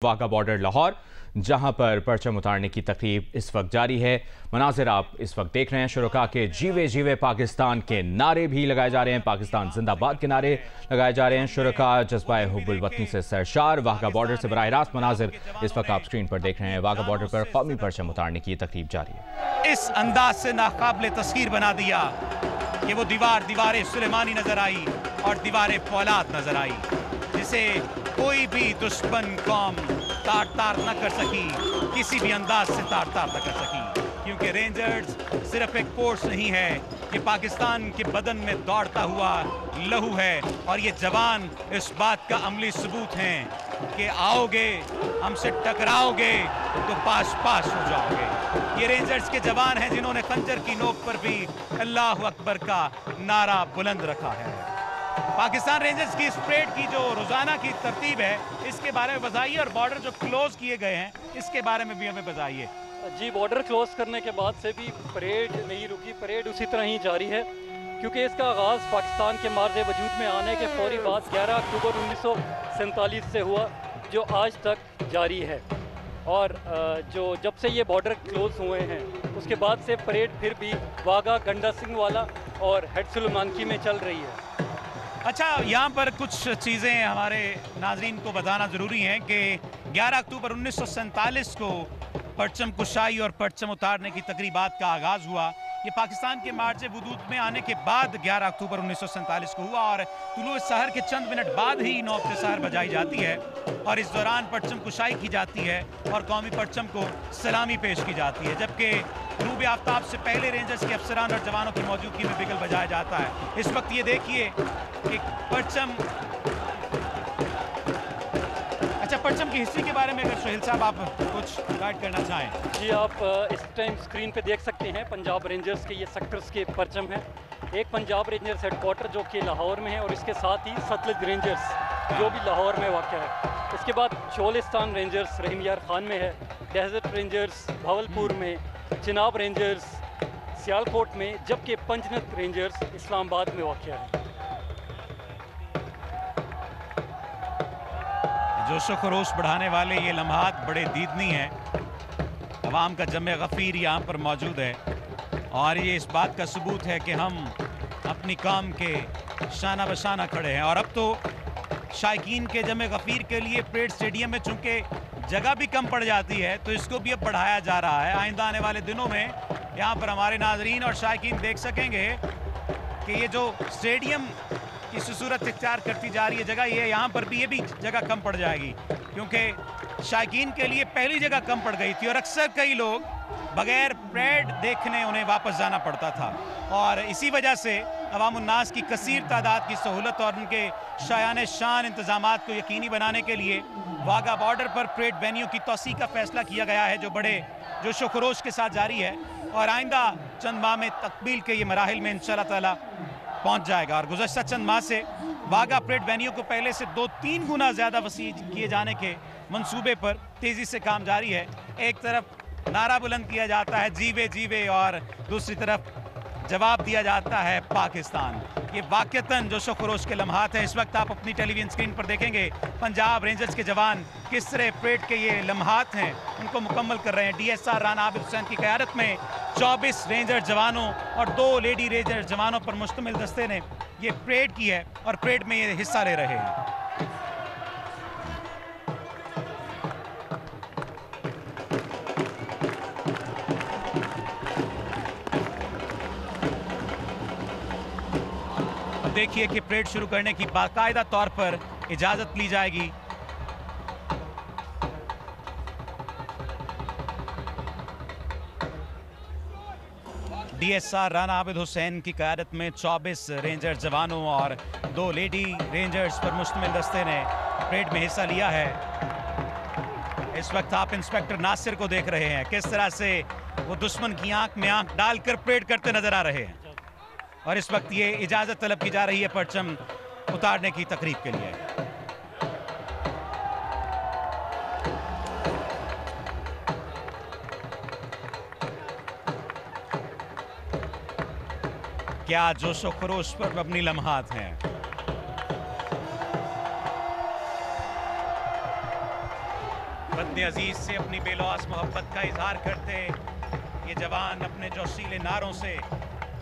Wagah border Lahore, जहां पर परचम उतारने की तकरीब इस वक्त जारी है। मनाजिर आप इस वक्त देख रहे हैं। शुरका के जीवे जीवे पाकिस्तान के नारे भी लगाए जा रहे हैं। पाकिस्तान जिंदाबाद के नारे लगाए जा रहे हैं। शुरका जज्बा हुब्बुल वतन से सरशार। वाघा बॉर्डर से बराह रास्त मनाजिर इस वक्त आप स्क्रीन पर देख रहे हैं। वाघा बॉर्डर पर कौमी परचम उतारने की तकरीब जारी है। इस अंदाज से नाकाबिले तस्खीर बना दिया कि वो दीवार सुलेमानी नजर आई और दीवार फौलाद नजर आई, जिसे कोई भी दुश्मन कौम तार न कर सकी, किसी भी अंदाज से तार न कर सकी। क्योंकि रेंजर्स सिर्फ एक फोर्स नहीं है, ये पाकिस्तान के बदन में दौड़ता हुआ लहू है। और ये जवान इस बात का अमली सबूत हैं कि आओगे, हमसे टकराओगे तो पास पास हो जाओगे। ये रेंजर्स के जवान हैं जिन्होंने खंजर की नोक पर भी अल्लाह अकबर का नारा बुलंद रखा है। पाकिस्तान रेंजर्स की इस परेड की जो रोजाना की तरतीब है, इसके बारे में बताइए, और बॉर्डर जो क्लोज किए गए हैं इसके बारे में भी हमें बताइए। जी, बॉर्डर क्लोज करने के बाद से भी परेड नहीं रुकी, परेड उसी तरह ही जारी है, क्योंकि इसका आगाज़ पाकिस्तान के मार्ज़ वजूद में आने के फौरी बाद 11 अक्टूबर 1947 से हुआ, जो आज तक जारी है। और जब से ये बॉर्डर क्लोज हुए हैं उसके बाद से परेड फिर भी वाघा, गंडा सिंह वाला और हेड सुलेमानकी में चल रही है। अच्छा, यहाँ पर कुछ चीज़ें हमारे नाजरीन को बताना ज़रूरी है कि 11 अक्टूबर 1947 को परचम कुशाई और परचम उतारने की तकरीबात का आगाज़ हुआ। ये पाकिस्तान के मार्च वजूद में आने के बाद 11 अक्टूबर 1947 को हुआ, और तुलुए सहर के चंद मिनट बाद ही नौबत सहर बजाई जाती है और इस दौरान परचम कुशाई की जाती है और कौमी परचम को सलामी पेश की जाती है। जबकि रूब आफ्ताब से पहले रेंजर्स के अफसरान और जवानों की मौजूदगी में बिगल बजाया जाता है। इस वक्त ये देखिए कि परचम, अच्छा, परचम की हिस्ट्री के बारे में अगर सोहेल साहब आप कुछ गाइड करना चाहें। जी, आप इस टाइम स्क्रीन पे देख सकते हैं पंजाब रेंजर्स के ये सेक्टर्स के परचम हैं। एक पंजाब रेंजर्स हेडक्वार्टर जो कि लाहौर में है, और इसके साथ ही सतलुज रेंजर्स जो भी लाहौर में वाक़ है। इसके बाद शोलिस्तान रेंजर्स रहीम यार खान में है, डेजर्ट रेंजर्स भावलपुर में, चिनाब रेंजर्स सियालकोट में, जबकि पंजनत रेंजर्स इस्लामाबाद में वाक़ है। जोशो खरोश बढ़ाने वाले ये लम्हात बड़े दीदनी हैं। अवाम का जमे गफ़ीर यहाँ पर मौजूद है, और ये इस बात का सबूत है कि हम अपनी कौम के शाना बशाना खड़े हैं। और अब तो शायकीन के जमे गफ़ीर के लिए परेड स्टेडियम में चूँकि जगह भी कम पड़ जाती है, तो इसको भी अब बढ़ाया जा रहा है। आइंदा आने वाले दिनों में यहाँ पर हमारे नाजरीन और शायकीन देख सकेंगे कि ये जो स्टेडियम की सूरत इख्तियार करती जा रही है जगह, ये यहाँ पर भी ये भी जगह कम पड़ जाएगी, क्योंकि शायकीन के लिए पहली जगह कम पड़ गई थी और अक्सर कई लोग बगैर परेड देखने उन्हें वापस जाना पड़ता था। और इसी वजह से अवामुन्नास की कसीर तादाद की सहूलत और उनके शायान शान इंतजामात को यकीनी बनाने के लिए वाघा बॉर्डर पर परेड वेन्यू की तोसी का फैसला किया गया है, जो बड़े जोशो खरोश के साथ जारी है और आइंदा चंद माह में तकमील के ये मराहिल में इंशाअल्लाह ताला पहुंच जाएगा। और गुज़श्ता चंद माह से वाघा परेड वेन्यू को पहले से 2-3 गुना ज़्यादा वसी किए जाने के मंसूबे पर तेज़ी से काम जारी है। एक तरफ नारा बुलंद किया जाता है जीवे जीवे, और दूसरी तरफ जवाब दिया जाता है पाकिस्तान। ये वाक़तन जोशो खरोश के लम्हात हैं। इस वक्त आप अपनी टेलीविजन स्क्रीन पर देखेंगे पंजाब रेंजर्स के जवान किस तरह परेड के ये लम्हात हैं उनको मुकम्मल कर रहे हैं। DSR राना आबिद हुसैन की क़यादत में 24 रेंजर जवानों और 2 लेडी रेंजर जवानों पर मुश्तमिल दस्ते ने ये परेड की है और परेड में ये हिस्सा ले रहे हैं। देखिए कि परेड शुरू करने की बाकायदा तौर पर इजाजत ली जाएगी। DSR राना आबिद हुसैन की क़यादत में 24 रेंजर जवानों और 2 लेडी रेंजर्स पर मुश्तमिल दस्ते ने परेड में हिस्सा लिया है। इस वक्त आप इंस्पेक्टर नासिर को देख रहे हैं, किस तरह से वो दुश्मन की आंख में आंख डालकर परेड करते नजर आ रहे हैं। और इस वक्त ये इजाज़त तलब की जा रही है परचम उतारने की तकरीब के लिए। क्या जोशो खरोश पर मबनी लम्हात हैं। वतन अजीज से अपनी बेलौस मोहब्बत का इजहार करते ये जवान अपने जोशीले नारों से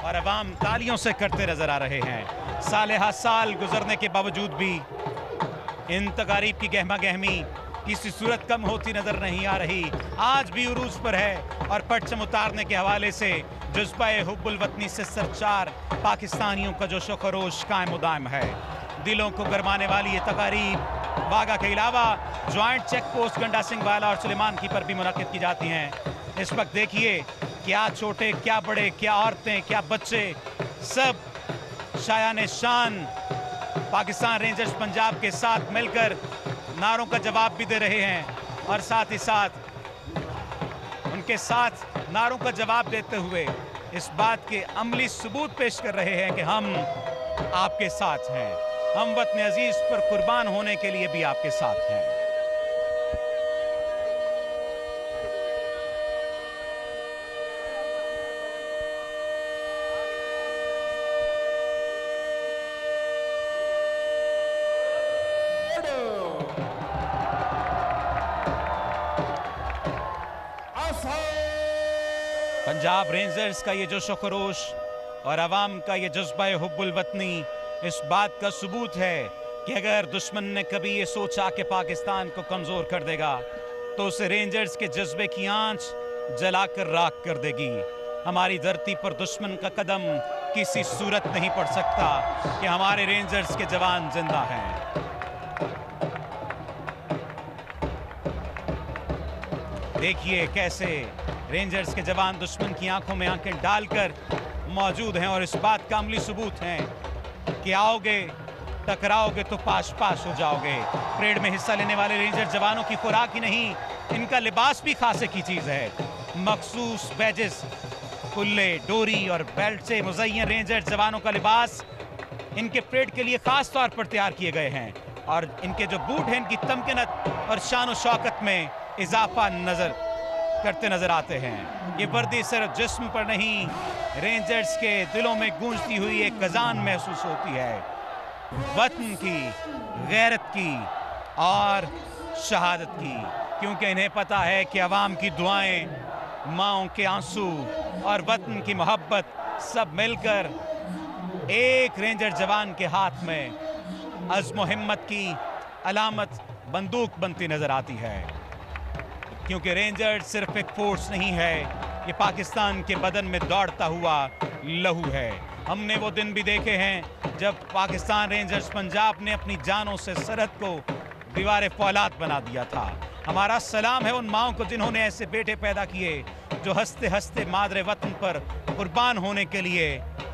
और अवाम तालियों से करते नजर आ रहे हैं। साल साल गुजरने के बावजूद भी इन तकारीब की गहमा गहमी किसी सूरत कम होती नजर नहीं आ रही। आज भी उरूज पर है और परचम उतारने के हवाले से जज्बा-ए हुब्बुल वतनी से सरचार पाकिस्तानियों का जोशो खरोश कायम उदायम है। दिलों को गरमाने वाली ये तकारीब वागा के अलावा ज्वाइंट चेक पोस्ट गंडा सिंह वाला और सुलेमान की पर भी मुनाकिद की जाती हैं। इस वक्त देखिए क्या छोटे क्या बड़े, क्या औरतें क्या बच्चे, सब शायान शान पाकिस्तान रेंजर्स पंजाब के साथ मिलकर नारों का जवाब भी दे रहे हैं और साथ ही साथ उनके साथ नारों का जवाब देते हुए इस बात के अमली सबूत पेश कर रहे हैं कि हम आपके साथ हैं, हम वतन अजीज पर कुर्बान होने के लिए भी आपके साथ हैं। पंजाब रेंजर्स का ये जोशो खरोश और अवाम का ये जज्बा हुब्बुल वतनी इस बात का सबूत है कि अगर दुश्मन ने कभी ये सोचा कि पाकिस्तान को कमजोर कर देगा तो उसे रेंजर्स के जज्बे की आंच जलाकर राख कर देगी। हमारी धरती पर दुश्मन का कदम किसी सूरत नहीं पड़ सकता कि हमारे रेंजर्स के जवान जिंदा हैं। देखिए कैसे रेंजर्स के जवान दुश्मन की आंखों में आंखें डालकर मौजूद हैं और इस बात का अमली सबूत है कि आओगे टकराओगे तो पाश पाश हो जाओगे। परेड में हिस्सा लेने वाले रेंजर जवानों की खुराक ही नहीं, इनका लिबास भी खासे की चीज है। मखसूस बैजेस, कुल्ले, डोरी और बेल्ट से मुज़य्यन रेंजर जवानों का लिबास इनके परेड के लिए खास तौर पर तैयार किए गए हैं और इनके जो बूट हैं इनकी तमकीनत और शान और शौकत में इजाफा करते नजर आते हैं। ये वर्दी सिर्फ जिस्म पर नहीं, रेंजर्स के दिलों में गूंजती हुई एक अजान महसूस होती है, वतन की, गैरत की और शहादत की, क्योंकि इन्हें पता है कि अवाम की दुआएं, माँओं के आंसू और वतन की मोहब्बत सब मिलकर एक रेंजर जवान के हाथ में अज़्म हिम्मत की अलामत बंदूक बनती नजर आती है। क्योंकि रेंजर सिर्फ एक फोर्स नहीं है, ये पाकिस्तान के बदन में दौड़ता हुआ लहू है। हमने वो दिन भी देखे हैं जब पाकिस्तान रेंजर्स पंजाब ने अपनी जानों से सरहद को दीवार फौलाद बना दिया था। हमारा सलाम है उन माओं को जिन्होंने ऐसे बेटे पैदा किए जो हंसते हंसते मादरे वतन पर कुर्बान होने के लिए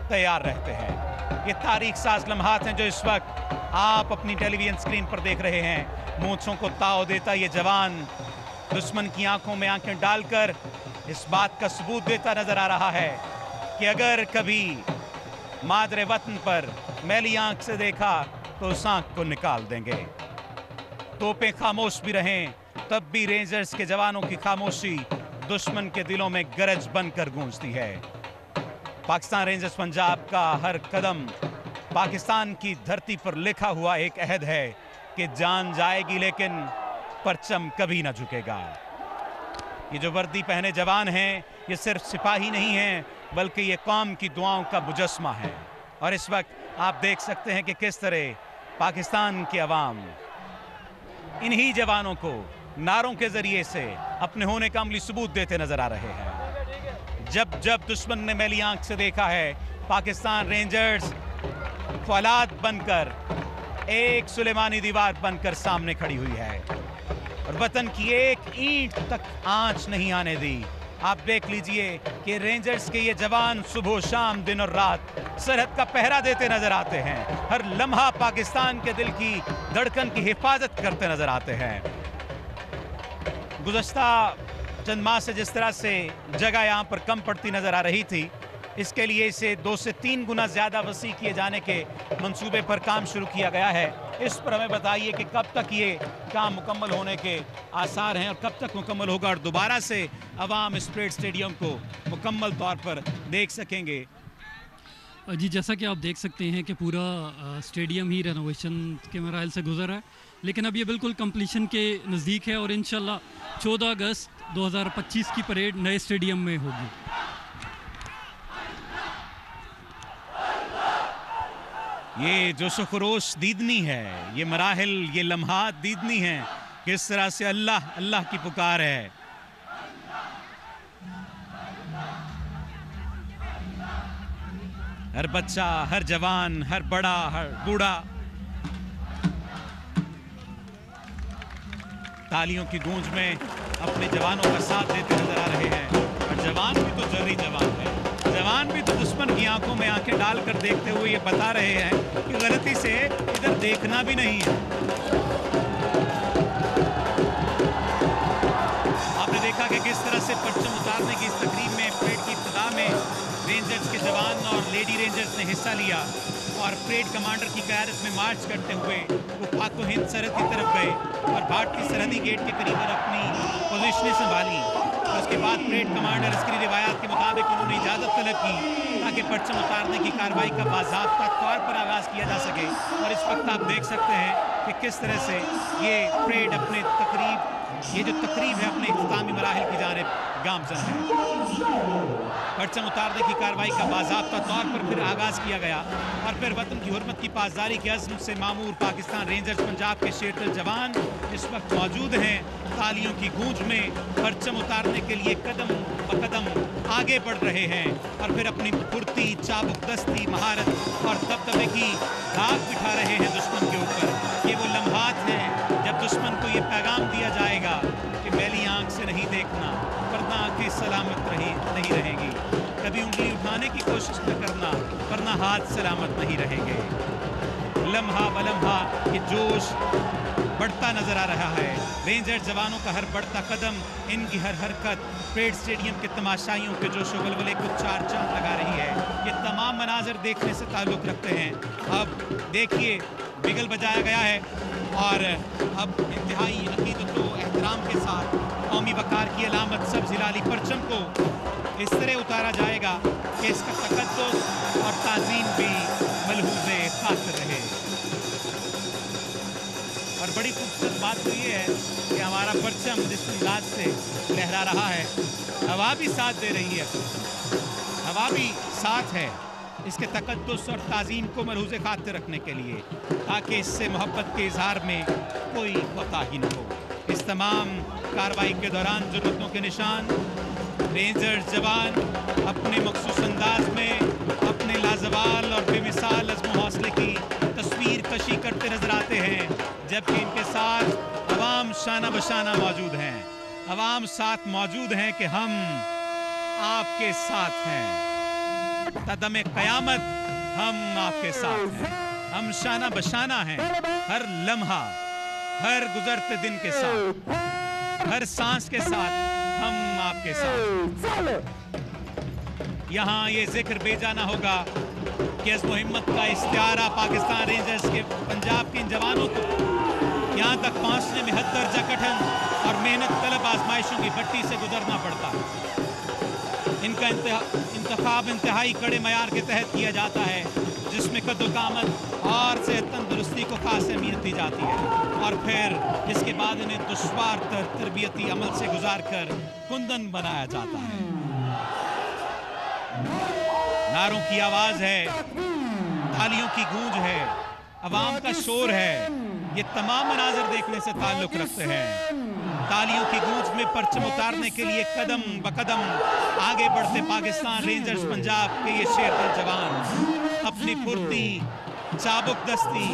तैयार रहते हैं। ये तारीख साज लम्हात हैं जो इस वक्त आप अपनी टेलीविजन स्क्रीन पर देख रहे हैं। मूंछों को ताव देता ये जवान दुश्मन की आंखों में आंखें डालकर इस बात का सबूत देता नजर आ रहा है कि अगर कभी मादरे वतन पर मैली आंख से देखा तो उस आंख को निकाल देंगे। तोपें खामोश भी रहें तब भी रेंजर्स के जवानों की खामोशी दुश्मन के दिलों में गरज बनकर गूंजती है। पाकिस्तान रेंजर्स पंजाब का हर कदम पाकिस्तान की धरती पर लिखा हुआ एक अहद है कि जान जाएगी लेकिन परचम कभी ना झुकेगा। ये जो वर्दी पहने जवान हैं ये सिर्फ सिपाही नहीं हैं बल्कि ये कौम की दुआओं का मुजस्मा है। और इस वक्त आप देख सकते हैं कि किस तरह पाकिस्तान की आवाम इन्हीं जवानों को नारों के जरिए से अपने होने का अमली सबूत देते नजर आ रहे हैं। जब जब दुश्मन ने मैली आंख से देखा है पाकिस्तान रेंजर्स फौलाद बनकर एक सुलेमानी दीवार बनकर सामने खड़ी हुई है और वतन की एक ईंट तक आंच नहीं आने दी। आप देख लीजिए कि रेंजर्स के ये जवान सुबह शाम दिन और रात सरहद का पहरा देते नजर आते हैं। हर लम्हा पाकिस्तान के दिल की धड़कन की हिफाजत करते नजर आते हैं। गुज़श्ता चंद माह से जिस तरह से जगह यहाँ पर कम पड़ती नजर आ रही थी, इसके लिए इसे 2 से 3 गुना ज़्यादा वसी किए जाने के मंसूबे पर काम शुरू किया गया है। इस पर हमें बताइए कि कब तक ये काम मुकम्मल होने के आसार हैं और कब तक मुकम्मल होगा और दोबारा से अवाम इस परेड स्टेडियम को मुकम्मल तौर पर देख सकेंगे। जी, जैसा कि आप देख सकते हैं कि पूरा स्टेडियम ही रेनोवेशन के मराइल से गुजर है लेकिन अब ये बिल्कुल कंप्लीशन के नज़दीक है और इंशाल्लाह 14 अगस्त 2025 की परेड नए स्टेडियम में होगी। ये जोशो खरोश दीदनी है, ये मराहिल, ये लम्हात दीदनी है, किस तरह से अल्लाह अल्लाह की पुकार है। हर बच्चा, हर जवान, हर बड़ा, हर बूढ़ा तालियों की गूंज में अपने जवानों का साथ देते नजर आ रहे हैं। और जवान भी तो जर्री जवान है, जवान भी तो दुश्मन की आंखों में आंखें डालकर देखते हुए ये बता रहे हैं कि गलती से इधर देखना भी नहीं है। आपने देखा कि किस तरह से परचम उतारने की इस तकरीब में परेड की इब्तिदा में रेंजर्स के जवान और लेडी रेंजर्स ने हिस्सा लिया और परेड कमांडर की क़यादत में मार्च करते हुए वो पाक हिंद सरहद की तरफ गए और भारतीय सरहदी गेट के करीब अपनी पोजीशनें संभाली। और उसके बाद परेड कमांडर अस्करी रिवायात के मुताबिक उन्होंने इजाज़त तलब की ताकि परचम उतारने की कार्रवाई का बाज़ाब्ता तौर पर आगाज़ किया जा सके। और इस वक्त आप देख सकते हैं कि किस तरह से ये परेड अपने ये जो तकरीब है अपने इख्तितामी मराहिल की जानिब गामज़न है। परचम उतारने की कार्रवाई का बाज़ाब्ता तौर पर फिर आगाज़ किया गया और फिर वतन की हुर्मत की पासदारी के अज़्म से मामूर पाकिस्तान रेंजर्स पंजाब के शेरतल जवान इस वक्त मौजूद हैं। तालियों की गूंज में परचम उतारने के लिए कदम ब कदम आगे बढ़ रहे हैं और फिर अपनी फुर्ती, चाबुक दस्ती, महारत और दबदबे की दाग बिठा रहे हैं दुश्मन के ऊपर। ये वो लम्हात हैं जब दुश्मन को ये पैगाम दिया जाएगा कि मैली आंख से नहीं देखना, वरना आंखें सलामत नहीं रहेंगी। कभी उंगली उठाने की कोशिश न करना, वरना हाथ सलामत नहीं रहेंगे। लम्हा बलम्हा ये जोश बढ़ता नजर आ रहा है। रेंजर जवानों का हर बढ़ता कदम, इनकी हर हरकत परेड स्टेडियम के तमाशाइयों के जोशो वलवले को चार चांद लगा रही है। ये तमाम मनाजर देखने से ताल्लुक़ रखते हैं। अब देखिए बिगल बजाया गया है और अब इंतहाई अकीदत व एहतराम के साथ कौमी वक़ार की अलामत सब्ज़ हिलाली परचम को इस तरह उतारा जाएगा कि इसका तक़द्दुस और ताज़ीम भी मलहूज़े खातिर रहे। और बड़ी खूबसूरत बात तो ये है कि हमारा परचम जिस अंदाज से लहरा रहा है, हवा भी साथ दे रही है, हवा भी साथ है इसके तक़द्दुस और ताज़ीम को मलहूज़े खातिर रखने के लिए, ताकि इससे मोहब्बत के इज़हार में कोई कोताही न हो। इस तमाम कार्रवाई के दौरान ज़रूरतों के निशान रेंजर्स जवान अपने मखसूस अंदाज में अपने लाजवाल और बेमिसाल अज़्म हौसले की तस्वीर कशी करते नजर आते हैं, जबकि इनके साथ अवाम शाना बशाना मौजूद हैं। अवाम साथ मौजूद हैं कि हम आपके साथ हैं, कदम क़यामत हम आपके साथ हैं, हम शाना बशाना हैं हर लम्हा, हर गुजरते दिन के साथ, हर सांस के साथ हम आपके साथ। यहाँ ये जिक्र बेजाना होगा कि इस हिम्मत का इस्तियारा पाकिस्तान रेंजर्स के पंजाब के इन जवानों को यहाँ तक पहुँचने में हद दर्जा कठिन और मेहनत तलब आजमाइशों की भट्टी से गुजरना पड़ता है। इनका इंतखाब इंतहाई कड़े मयार के तहत किया जाता है, जिसमें कद्दो-कामत और सेहत तंदुरुस्ती को खास अहमियत दी जाती है और फिर इसके बाद इन्हें दुश्वार तरबियती अमल से गुजार कर कुंदन बनाया जाता है। नारों की आवाज़ है, तालियों की गूंज है, अवाम का शोर है, ये तमाम मनाज़र देखने से ताल्लुक़ रखते हैं। तालियों की गूंज में परचम उतारने के लिए कदम ब कदम आगे बढ़ते पाकिस्तान रेंजर्स पंजाब के ये शेरतल जवान अपनी फुर्ती, चाबुक दस्ती,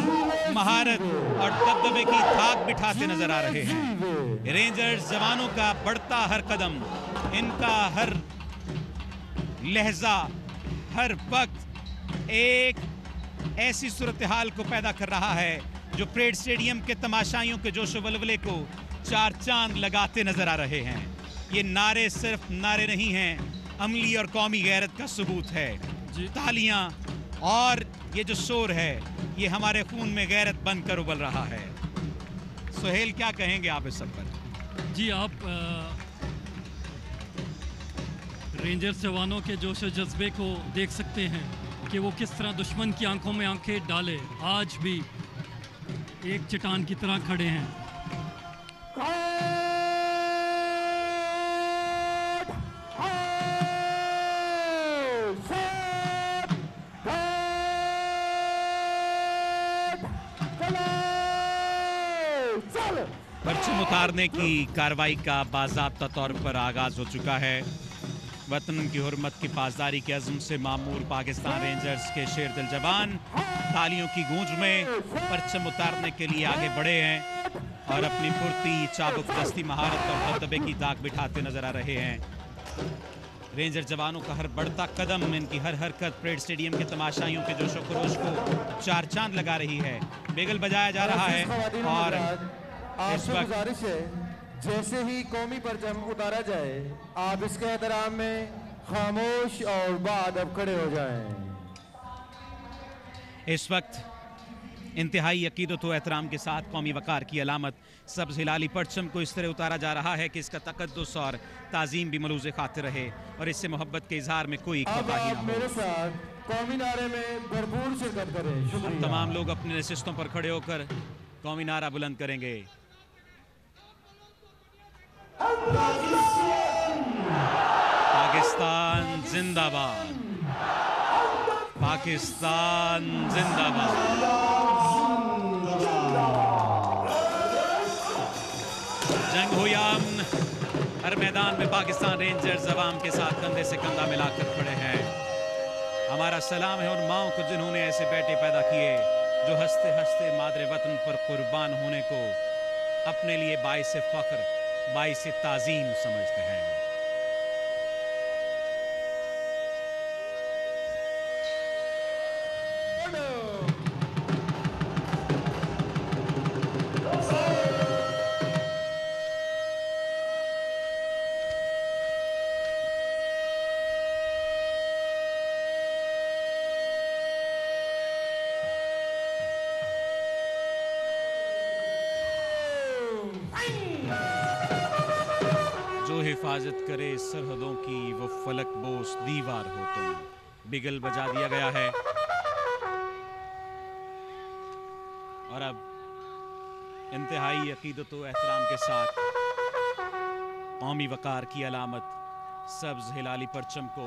महारत और दबदबे की धाक बिठाते नजर आ रहे हैं। रेंजर्स जवानों का बढ़ता हर कदम, इनका हर लहजा, हर वक्त एक ऐसी सूरत हाल को पैदा कर रहा है जो परेड स्टेडियम के तमाशाइयों के जोशो वलवले को चार चांद लगाते नजर आ रहे हैं। ये नारे सिर्फ नारे नहीं हैं, अमली और कौमी गैरत का सबूत है। तालियां और ये जो शोर है, ये हमारे खून में गैरत बनकर उबल रहा है। सोहेल, क्या कहेंगे आप इस सब पर? जी, आप रेंजर्स जवानों के जोश और जज्बे को देख सकते हैं कि वो किस तरह दुश्मन की आंखों में आंखें डाले आज भी एक चट्टान की तरह खड़े हैं। परचम उतारने की कार्रवाई का बाज़ाब्ता तौर पर आगाज हो चुका है। वतन की हुर्मत की पासदारी के अज़्म से मामूर पाकिस्तान रेंजर्स के शेर दिल जवान तालियों की गूंज में परचम उतारने के लिए आगे बढ़े हैं और अपनी फुर्ती, चाबुक दस्ती, महारत और दबदबे की दाग बिठाते नजर आ रहे हैं। रेंजर जवानों का हर बढ़ता कदम, इनकी हर हरकत परेड स्टेडियम के तमाशाइयों के जोशो खरोश को चार चांद लगा रही है। बेगल बजाया जा रहा है और आपसे गुजारिश है, जैसे ही कौमी परचम उतारा जाए आप इसके एहतराम में खामोश और बाअदब खड़े हो जाएं। इस वक्त इंतहाई अकीदत व एहतराम के साथ कौमी वकार की अलामत सब्ज़ हिलाली परचम को इस तरह उतारा जा रहा है कि इसका तकद्दुस और ताज़ीम भी मलूज़ खातिर रहे और इससे मोहब्बत के इजहार में कोई कोताही न हो। मेरे साथ कौमी नारे में भरपूर शिरकत करें। शुक्रिया। तमाम लोग अपने नशिस्तों पर खड़े होकर कौमी नारा बुलंद करेंगे। पाकिस्तान जिंदाबाद, पाकिस्तान जिंदाबाद। जंग हो या अमन, हर मैदान में पाकिस्तान रेंजर्स अवाम के साथ कंधे से कंधा मिलाकर खड़े हैं। हमारा सलाम है उन माओं को जिन्होंने ऐसे बेटे पैदा किए जो हंसते हंसते मादरे वतन पर कुर्बान होने को अपने लिए बाइस फख्र, बाइस ताज़ीम समझते हैं। जो हिफाजत करे सरहदों की वो फलक बोस दीवार हो तुम। बिगल बजा दिया गया है और अब इंतहाई अकीदत व एहतराम के साथ कौमी वकार की अलामत सब्ज़ हिलाली परचम को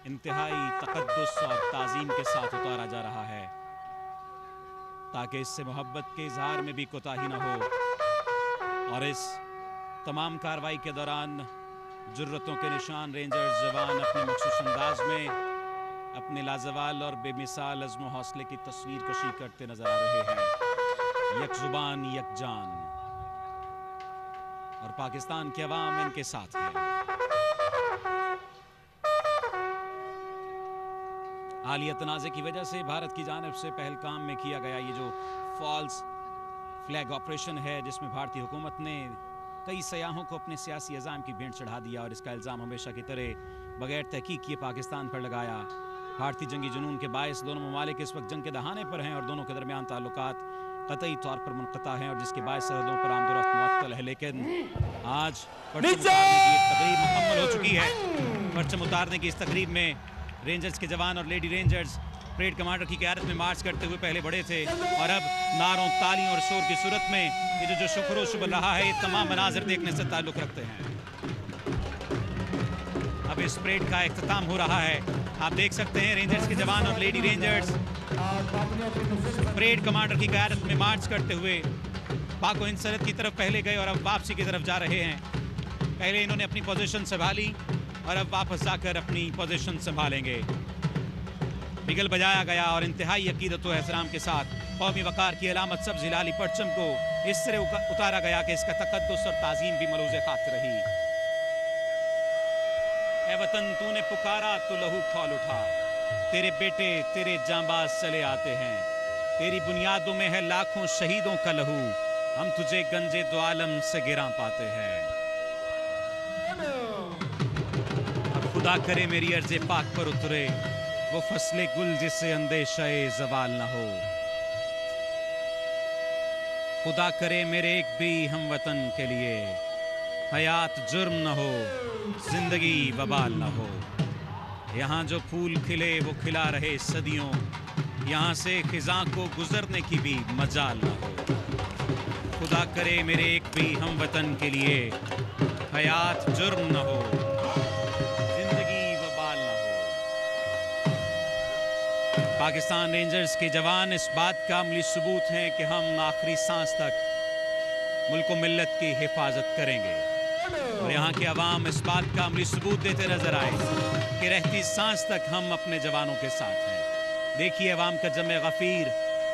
इंतहाई तकद्दुस और ताज़ीम के साथ उतारा जा रहा है ताकि इससे मोहब्बत के इजहार में भी कोताही न हो। और इस तमाम कार्रवाई के दौरान जुर्रतों के निशान रेंजर्स जवान अपने मखसूस अंदाज में अपने लाजवाल और बेमिसाल अज़्म व हौसले की तस्वीर कशी करते नजर आ रहे हैं। यक जुबान यक जान, और पाकिस्तान के अवाम इनके साथ हैं। हालिया तनाज़े की वजह से भारत की जानिब से पहलगाम में किया गया ये जो फॉल्स फ्लैग ऑपरेशन है, जिसमें भारतीय हुकूमत ने कई सयाहों को अपने सियासी अज़ाम की भेंट चढ़ा दिया और इसका इल्ज़ाम हमेशा की तरह बगैर तहकीक किए पाकिस्तान पर लगाया। भारतीय जंगी जुनून के बायस दोनों ममालिक इस वक्त जंग के दहाने पर हैं और दोनों के दरमियान ताल्लुकात कतई तौर पर मुनक़ता हैं और जिसके बायस सरहदों पर आमदोरफ्त मुअत्तल है। लेकिन आज परचम उतारने की एक तकरीब मुकम्मल हो चुकी है। परचम उतारने की इस तकरीब में रेंजर्स के जवान और लेडी रेंजर्स परेड कमांडर की क़यादत में मार्च करते हुए पहले बढ़े थे और अब नारों, तालियों और शोर की सूरत में ये जो शुक्रोश बन रहा है, ये तमाम मनाज़िर देखने से ताल्लुक़ रखते हैं। अब इस परेड का इख्तिताम हो रहा है। आप देख सकते हैं रेंजर्स के जवान और लेडी रेंजर्स परेड कमांडर की क़यादत में मार्च करते हुए पाक हिंद सरहद की तरफ पहले गए और अब वापसी की तरफ जा रहे हैं। पहले इन्होंने अपनी पोजीशन संभाली और अब वापस जाकर अपनी पोजीशन संभालेंगे। बिगल बजाया गया और इंतहाई अकीदत व एहतराम के साथ कौमी वकार की अलामत सब्ज़ हिलाली परचम को इस तरह उतारा गया कि इसका तकद्दुस और ताज़ीम भी मलूज़े खातिर रही। ऐ वतन तूने पुकारा तो लहू खौल उठा, तेरे बेटे तेरे जांबाज चले आते हैं, तेरी बुनियादों में है लाखों शहीदों का लहू, हम तुझे गंजे दो आलम से गिरा पाते हैं। अब खुदा करे मेरी अर्ज़े पाक पर उतरे वो फसले गुल जिससे अंदेशाए ज़वाल न हो। खुदा करे मेरे एक भी हम वतन के लिए हयात जुर्म न हो, जिंदगी वबाल न हो। यहाँ जो फूल खिले वो खिला रहे सदियों, यहाँ से खिज़ां को गुजरने की भी मजाल न हो। खुदा करे मेरे एक भी हम वतन के लिए हयात जुर्म न हो, जिंदगी वबाल न हो। पाकिस्तान रेंजर्स के जवान इस बात का अमली सबूत हैं कि हम आखिरी सांस तक मुल्क व मिल्लत की हिफाजत करेंगे, और यहाँ के अवाम इस बात का अमली सबूत देते नजर आए कि रहती सांस तक हम अपने जवानों के साथ हैं। देखिए अवाम का जमे गफीर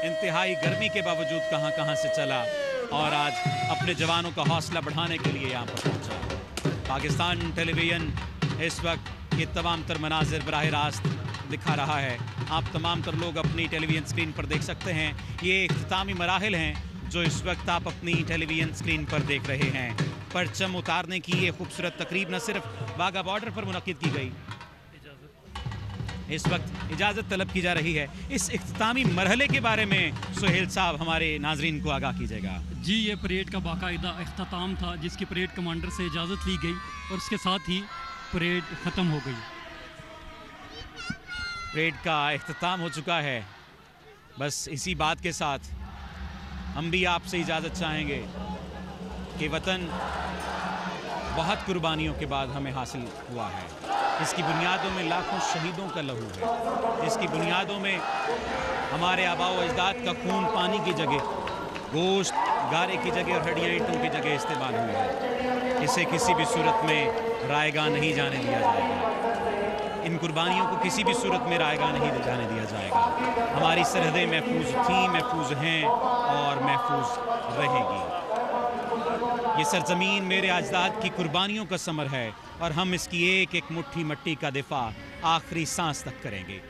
इंतहाई गर्मी के बावजूद कहां कहां से चला और आज अपने जवानों का हौसला बढ़ाने के लिए यहाँ पर पहुंचा। पाकिस्तान टेलीविजन इस वक्त ये तमाम तर मनाजिर बराह रास्त दिखा रहा है। आप तमाम तर लोग अपनी टेलीविजन स्क्रीन पर देख सकते हैं। ये इख्तितामी मराहिल हैं जो इस वक्त आप अपनी टेलीविजन स्क्रीन पर देख रहे हैं। परचम उतारने की ये खूबसूरत तकरीब न सिर्फ वाघा बॉर्डर पर मुनक्किद की गई, इस वक्त इजाज़त तलब की जा रही है। इस इख्तितामी मरहले के बारे में सुहेल साहब हमारे नाजरीन को आगाह कीजिएगा। जी, ये परेड का बाकायदा इख्तिताम था जिसकी परेड कमांडर से इजाज़त ली गई और उसके साथ ही परेड ख़त्म हो गई। परेड का इख्तिताम हो चुका है। बस इसी बात के साथ हम भी आपसे इजाज़त चाहेंगे कि वतन बहुत कुर्बानियों के बाद हमें हासिल हुआ है। इसकी बुनियादों में लाखों शहीदों का लहू है। इसकी बुनियादों में हमारे आबाओ अजदाद का खून पानी की जगह, गोश्त गारे की जगह और हड्डियाँ ईंटों की जगह इस्तेमाल हुई है। इसे किसी भी सूरत में रायगा नहीं जाने दिया जाएगा। इन कुर्बानियों को किसी भी सूरत में रायगा नहीं जाने दिया जाएगा। हमारी सरहदें महफूज थीं, महफूज हैं और महफूज रहेगी। ये सरजमीन मेरे अजदाद की कुर्बानियों का समर है और हम इसकी एक एक मुट्ठी मट्टी का दिफा आखिरी सांस तक करेंगे।